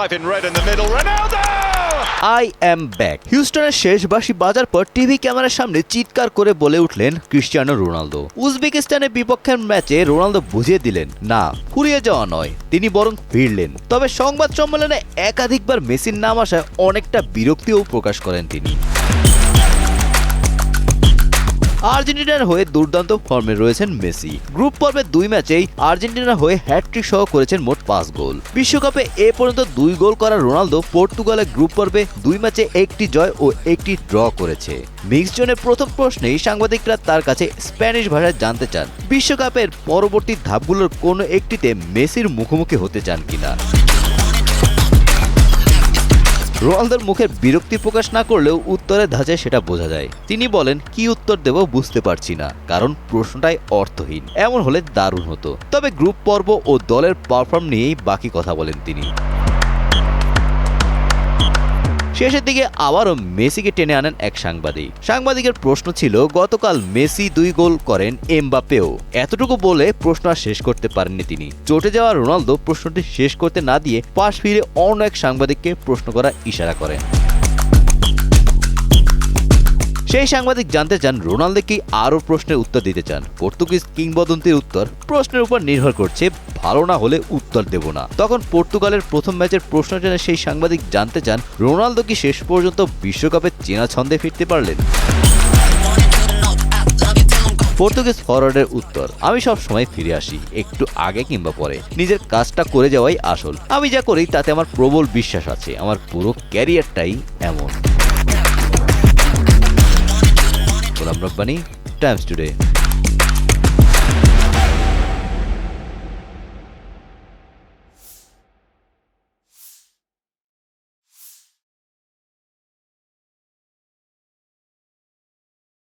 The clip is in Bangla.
5 in red in the middle. Ronaldo! I am back. হিউস্টনের শেষ বাঁশি বাজার পর টিভি ক্যামেরার সামনে চিৎকার করে বলে উঠলেন ক্রিস্টিয়ানো রোনালদো। উজবেকিস্তানের বিপক্ষের ম্যাচে রোনালদো বুঝিয়ে দিলেন, না ফুরিয়ে যাওয়া নয়, তিনি বরং ফিরলেন। তবে সংবাদ সম্মেলনে একাধিকবার মেসির নাম আসায় অনেকটা বিরক্তিও প্রকাশ করেন তিনি। আর্জেন্টিনার হয়ে দুর্দান্ত ফর্মে রয়েছেন মেসি। গ্রুপ পর্বে 2 ম্যাচেই আর্জেন্টিনার হয়ে হ্যাটট্রিক সহ করেছেন মোট 5 গোল। বিশ্বকাপে এ পর্যন্ত 2 গোল করা রোনালদো পর্তুগালের গ্রুপ পর্বে 2 ম্যাচে 1টি জয় ও 1টি ড্র করেছে। মিক্সড জোনের প্রথম প্রশ্নেই সাংবাদিকরা তার কাছে স্প্যানিশ ভাষায় জানতে চান বিশ্বকাপের পরবর্তী ধাপগুলোর কোনো একটিতে মেসির মুখোমুখি হতে চান কিনা। রোনালদোর মুখের বিরক্তি প্রকাশ না করলেও উত্তরের ধাঁচে সেটা বোঝা যায়। তিনি বলেন, কি উত্তর দেব বুঝতে পারছি না, কারণ প্রশ্নটাই অর্থহীন। এমন হলে দারুণ হতো। তবে গ্রুপ পর্ব ও দলের পারফর্ম নিয়েই বাকি কথা বলেন তিনি। শেষের দিকে আবারও মেসিকে টেনে আনেন এক সাংবাদিকের প্রশ্ন ছিল, গতকাল মেসি 2 গোল করেন, এমবাপ্পেও। এতটুকু বলে প্রশ্ন আর শেষ করতে পারেননি তিনি। চটে যাওয়া রোনালদো প্রশ্নটি শেষ করতে না দিয়ে পাশ ফিরে অন্য এক সাংবাদিককে প্রশ্ন করার ইশারা করেন। সেই সাংবাদিক জানতে চান রোনালদো কি আরও প্রশ্নের উত্তর দিতে চান। পর্তুগিজ কিংবদন্তির উত্তর, প্রশ্নের উপর নির্ভর করছে, ভালো না হলে উত্তর দেব না। তখন পর্তুগালের প্রথম ম্যাচের প্রশ্ন জেনে সেই সাংবাদিক জানতে চান রোনালদো কি শেষ পর্যন্ত বিশ্বকাপে চেনা ছন্দে ফিরতে পারলেন। পর্তুগিজ ফরওয়ার্ডের উত্তর, আমি সব সময় ফিরে আসি, একটু আগে কিংবা পরে। নিজের কাজটা করে যাওয়াই আসল। আমি যা করি তাতে আমার প্রবল বিশ্বাস আছে। আমার পুরো ক্যারিয়ারটাই এমন। Golam Rabbani, Times today.